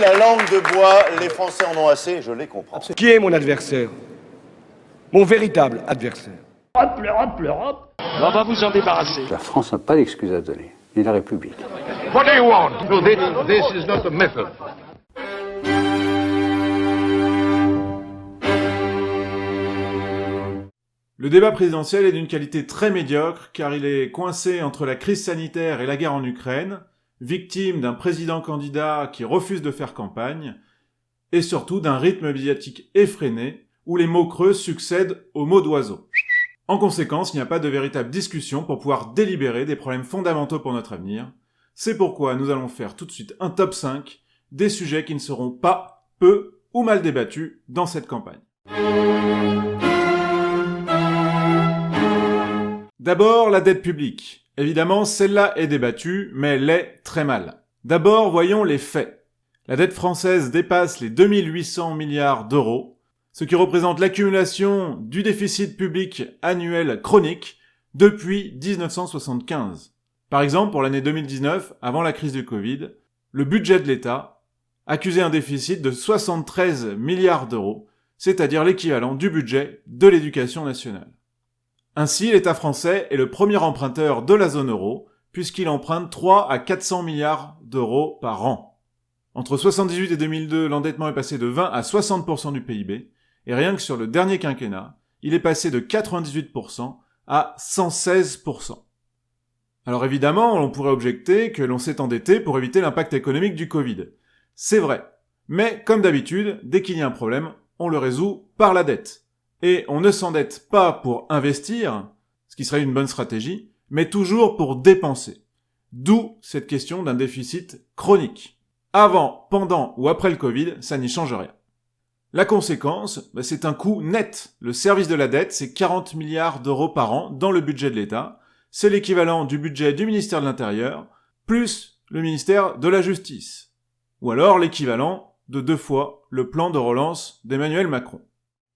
la langue de bois, les Français en ont assez, je les comprends. Qui est mon adversaire? Mon véritable adversaire. L'Europe. On va vous en débarrasser. La France n'a pas d'excuses à donner, ni la République. What do you want? No, this is not a method. Le débat présidentiel est d'une qualité très médiocre car il est coincé entre la crise sanitaire et la guerre en Ukraine, victime d'un président candidat qui refuse de faire campagne, et surtout d'un rythme médiatique effréné où les mots creux succèdent aux mots d'oiseau. En conséquence, il n'y a pas de véritable discussion pour pouvoir délibérer des problèmes fondamentaux pour notre avenir. C'est pourquoi nous allons faire tout de suite un top 5 des sujets qui ne seront pas, peu ou mal débattus dans cette campagne. D'abord, la dette publique. Évidemment, celle-là est débattue, mais elle l'est très mal. D'abord, voyons les faits. La dette française dépasse les 2800 milliards d'euros, ce qui représente l'accumulation du déficit public annuel chronique depuis 1975. Par exemple, pour l'année 2019, avant la crise du Covid, le budget de l'État accusait un déficit de 73 milliards d'euros, c'est-à-dire l'équivalent du budget de l'éducation nationale. Ainsi, l'État français est le premier emprunteur de la zone euro, puisqu'il emprunte 3 à 400 milliards d'euros par an. Entre 1978 et 2002, l'endettement est passé de 20 à 60% du PIB, et rien que sur le dernier quinquennat, il est passé de 98% à 116%. Alors évidemment, on pourrait objecter que l'on s'est endetté pour éviter l'impact économique du Covid. C'est vrai. Mais, comme d'habitude, dès qu'il y a un problème, on le résout par la dette. Et on ne s'endette pas pour investir, ce qui serait une bonne stratégie, mais toujours pour dépenser. D'où cette question d'un déficit chronique. Avant, pendant ou après le Covid, ça n'y change rien. La conséquence, c'est un coût net. Le service de la dette, c'est 40 milliards d'euros par an dans le budget de l'État. C'est l'équivalent du budget du ministère de l'Intérieur, plus le ministère de la Justice. Ou alors l'équivalent de 2 fois le plan de relance d'Emmanuel Macron.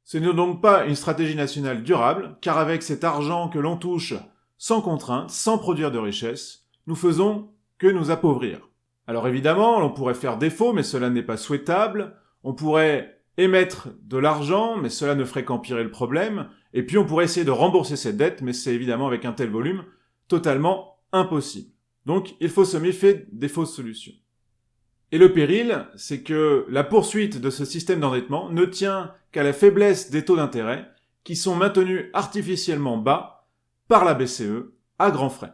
Ce n'est donc pas une stratégie nationale durable, car avec cet argent que l'on touche sans contrainte, sans produire de richesse, nous faisons que nous appauvrir. Alors évidemment, on pourrait faire défaut, mais cela n'est pas souhaitable. On pourrait émettre de l'argent, mais cela ne ferait qu'empirer le problème. Et puis on pourrait essayer de rembourser cette dette, mais c'est évidemment avec un tel volume totalement impossible. Donc il faut se méfier des fausses solutions. Et le péril, c'est que la poursuite de ce système d'endettement ne tient qu'à la faiblesse des taux d'intérêt qui sont maintenus artificiellement bas par la BCE à grands frais.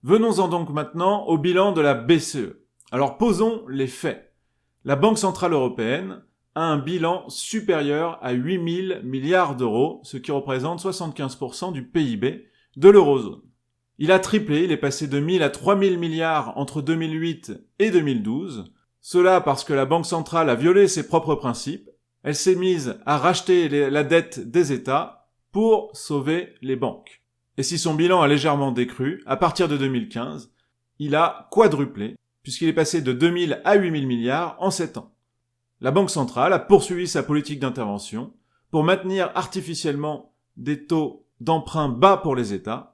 Venons-en donc maintenant au bilan de la BCE. Alors posons les faits. La Banque Centrale Européenne a un bilan supérieur à 8 000 milliards d'euros, ce qui représente 75% du PIB de l'eurozone. Il a triplé, il est passé de 1 000 à 3 000 milliards entre 2008 et 2012. Cela parce que la Banque centrale a violé ses propres principes. Elle s'est mise à racheter la dette des États pour sauver les banques. Et si son bilan a légèrement décru, à partir de 2015, il a quadruplé, puisqu'il est passé de 2 000 à 8 000 milliards en 7 ans. La Banque centrale a poursuivi sa politique d'intervention pour maintenir artificiellement des taux d'emprunt bas pour les États.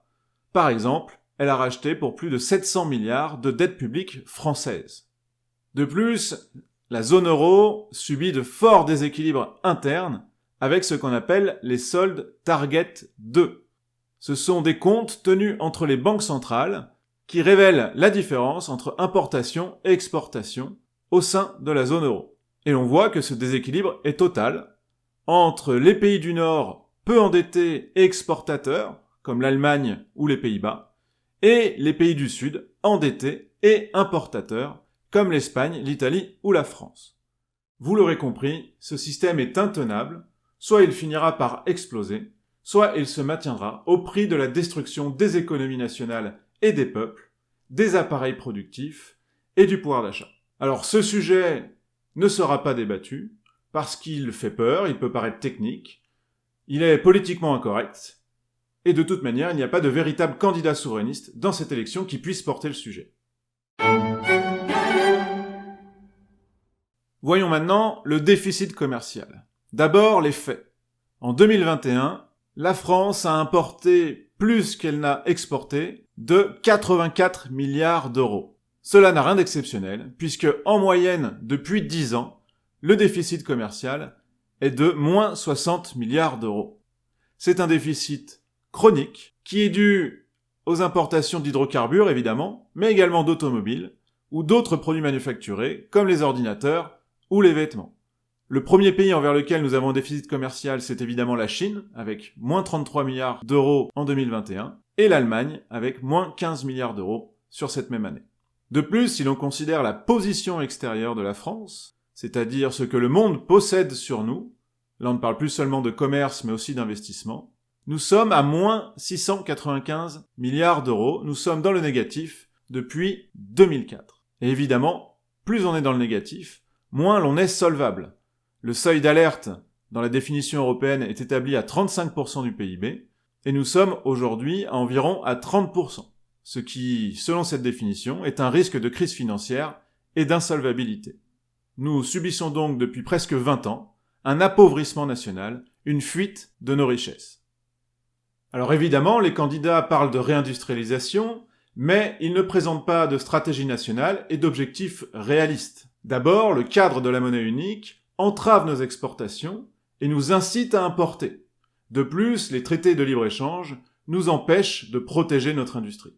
Par exemple, elle a racheté pour plus de 700 milliards de dettes publiques françaises. De plus, la zone euro subit de forts déséquilibres internes avec ce qu'on appelle les soldes Target 2. Ce sont des comptes tenus entre les banques centrales qui révèlent la différence entre importation et exportation au sein de la zone euro. Et on voit que ce déséquilibre est total entre les pays du Nord peu endettés et exportateurs, comme l'Allemagne ou les Pays-Bas, et les pays du Sud endettés et importateurs, comme l'Espagne, l'Italie ou la France. Vous l'aurez compris, ce système est intenable, soit il finira par exploser, soit il se maintiendra au prix de la destruction des économies nationales et des peuples, des appareils productifs et du pouvoir d'achat. Alors ce sujet ne sera pas débattu, parce qu'il fait peur, il peut paraître technique, il est politiquement incorrect, et de toute manière, il n'y a pas de véritable candidat souverainiste dans cette élection qui puisse porter le sujet. Voyons maintenant le déficit commercial. D'abord, les faits. En 2021, la France a importé plus qu'elle n'a exporté de 84 milliards d'euros. Cela n'a rien d'exceptionnel, puisque en moyenne, depuis 10 ans, le déficit commercial est de moins 60 milliards d'euros. C'est un déficit chronique qui est dû aux importations d'hydrocarbures, évidemment, mais également d'automobiles ou d'autres produits manufacturés, comme les ordinateurs ou les vêtements. Le premier pays envers lequel nous avons un déficit commercial, c'est évidemment la Chine, avec moins 33 milliards d'euros en 2021, et l'Allemagne, avec moins 15 milliards d'euros sur cette même année. De plus, si l'on considère la position extérieure de la France, c'est-à-dire ce que le monde possède sur nous, là on ne parle plus seulement de commerce mais aussi d'investissement, nous sommes à moins 695 milliards d'euros, nous sommes dans le négatif depuis 2004. Et évidemment, plus on est dans le négatif, moins l'on est solvable. Le seuil d'alerte dans la définition européenne est établi à 35% du PIB, et nous sommes aujourd'hui à environ à 30%, ce qui, selon cette définition, est un risque de crise financière et d'insolvabilité. Nous subissons donc depuis presque 20 ans un appauvrissement national, une fuite de nos richesses. Alors évidemment, les candidats parlent de réindustrialisation, mais ils ne présentent pas de stratégie nationale et d'objectifs réalistes. D'abord, le cadre de la monnaie unique entrave nos exportations et nous incite à importer. De plus, les traités de libre-échange nous empêchent de protéger notre industrie.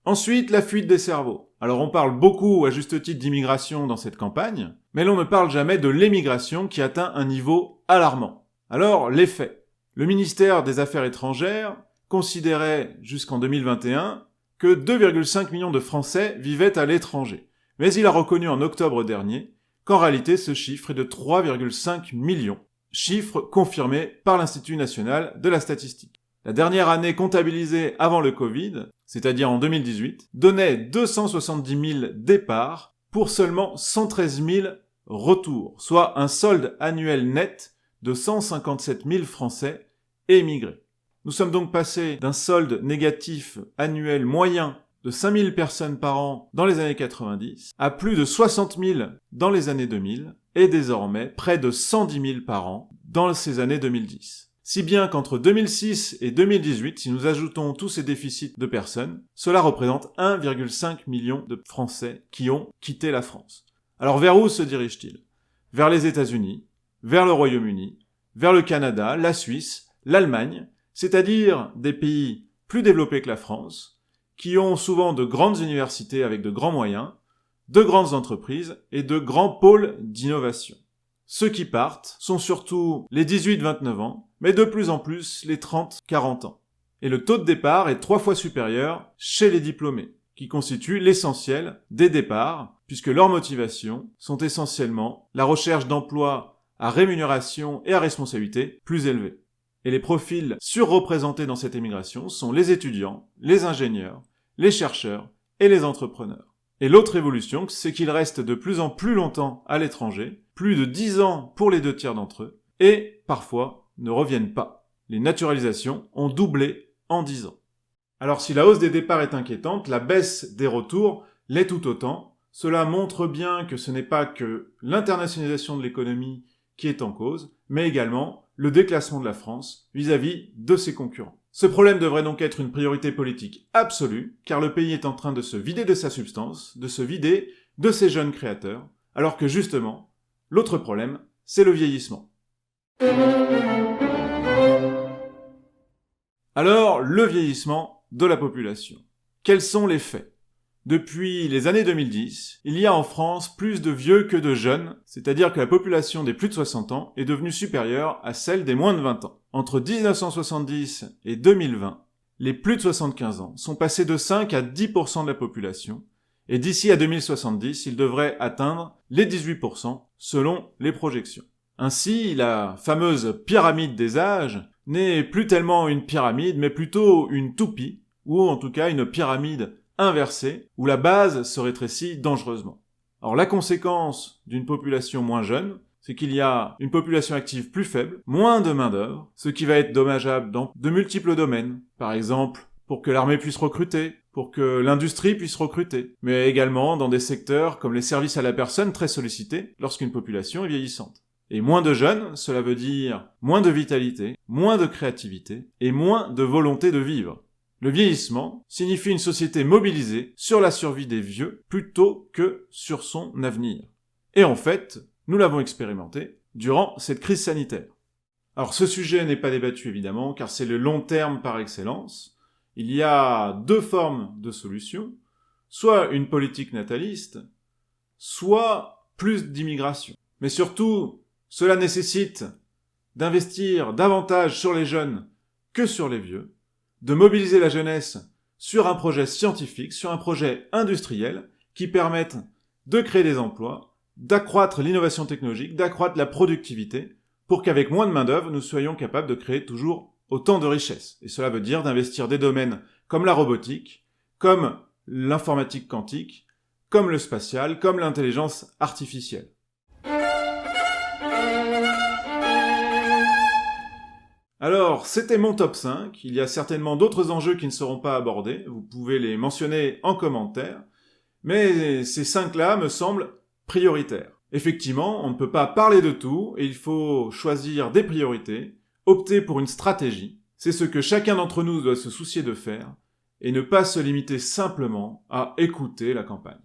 Ensuite, la fuite des cerveaux. Alors on parle beaucoup, à juste titre, d'immigration dans cette campagne, mais l'on ne parle jamais de l'émigration qui atteint un niveau alarmant. Alors, les faits. Le ministère des Affaires étrangères considérait, jusqu'en 2021, que 2,5 millions de Français vivaient à l'étranger. Mais il a reconnu en octobre dernier qu'en réalité ce chiffre est de 3,5 millions, chiffre confirmé par l'Institut national de la statistique. La dernière année comptabilisée avant le Covid, c'est-à-dire en 2018, donnait 270 000 départs pour seulement 113 000 retours, soit un solde annuel net de 157 000 Français émigrés. Nous sommes donc passés d'un solde négatif annuel moyen de 5 000 personnes par an dans les années 90 à plus de 60 000 dans les années 2000 et désormais près de 110 000 par an dans ces années 2010. Si bien qu'entre 2006 et 2018, si nous ajoutons tous ces déficits de personnes, cela représente 1,5 million de Français qui ont quitté la France. Alors vers où se dirigent-ils ? Vers les États-Unis, vers le Royaume-Uni, vers le Canada, la Suisse, l'Allemagne, c'est-à-dire des pays plus développés que la France, qui ont souvent de grandes universités avec de grands moyens, de grandes entreprises et de grands pôles d'innovation. Ceux qui partent sont surtout les 18-29 ans, mais de plus en plus les 30-40 ans. Et le taux de départ est 3 fois supérieur chez les diplômés, qui constituent l'essentiel des départs, puisque leurs motivations sont essentiellement la recherche d'emplois à rémunération et à responsabilité plus élevée. Et les profils surreprésentés dans cette émigration sont les étudiants, les ingénieurs, les chercheurs et les entrepreneurs. Et l'autre évolution, c'est qu'ils restent de plus en plus longtemps à l'étranger, plus de 10 ans pour les 2 tiers d'entre eux, et parfois ne reviennent pas. Les naturalisations ont doublé en 10 ans. Alors si la hausse des départs est inquiétante, la baisse des retours l'est tout autant. Cela montre bien que ce n'est pas que l'internationalisation de l'économie qui est en cause, mais également le déclassement de la France vis-à-vis de ses concurrents. Ce problème devrait donc être une priorité politique absolue, car le pays est en train de se vider de sa substance, de se vider de ses jeunes créateurs, alors que justement, l'autre problème, c'est le vieillissement. Alors, le vieillissement de la population. Quels sont les faits ? Depuis les années 2010, il y a en France plus de vieux que de jeunes, c'est-à-dire que la population des plus de 60 ans est devenue supérieure à celle des moins de 20 ans. Entre 1970 et 2020, les plus de 75 ans sont passés de 5 à 10% de la population, et d'ici à 2070, ils devraient atteindre les 18% selon les projections. Ainsi, la fameuse pyramide des âges n'est plus tellement une pyramide, mais plutôt une toupie, ou en tout cas une pyramide inversée, où la base se rétrécit dangereusement. Alors la conséquence d'une population moins jeune, c'est qu'il y a une population active plus faible, moins de main-d'œuvre, ce qui va être dommageable dans de multiples domaines. Par exemple, pour que l'armée puisse recruter, pour que l'industrie puisse recruter, mais également dans des secteurs comme les services à la personne très sollicités lorsqu'une population est vieillissante. Et moins de jeunes, cela veut dire moins de vitalité, moins de créativité et moins de volonté de vivre. Le vieillissement signifie une société mobilisée sur la survie des vieux plutôt que sur son avenir. Et en fait, nous l'avons expérimenté durant cette crise sanitaire. Alors ce sujet n'est pas débattu évidemment, car c'est le long terme par excellence. Il y a deux formes de solutions, soit une politique nataliste, soit plus d'immigration. Mais surtout, cela nécessite d'investir davantage sur les jeunes que sur les vieux, de mobiliser la jeunesse sur un projet scientifique, sur un projet industriel qui permette de créer des emplois, d'accroître l'innovation technologique, d'accroître la productivité, pour qu'avec moins de main-d'œuvre, nous soyons capables de créer toujours autant de richesses. Et cela veut dire d'investir des domaines comme la robotique, comme l'informatique quantique, comme le spatial, comme l'intelligence artificielle. Alors, c'était mon top 5. Il y a certainement d'autres enjeux qui ne seront pas abordés. Vous pouvez les mentionner en commentaire. Mais ces 5-là me semblent prioritaires. Effectivement, on ne peut pas parler de tout et il faut choisir des priorités, opter pour une stratégie. C'est ce que chacun d'entre nous doit se soucier de faire et ne pas se limiter simplement à écouter la campagne.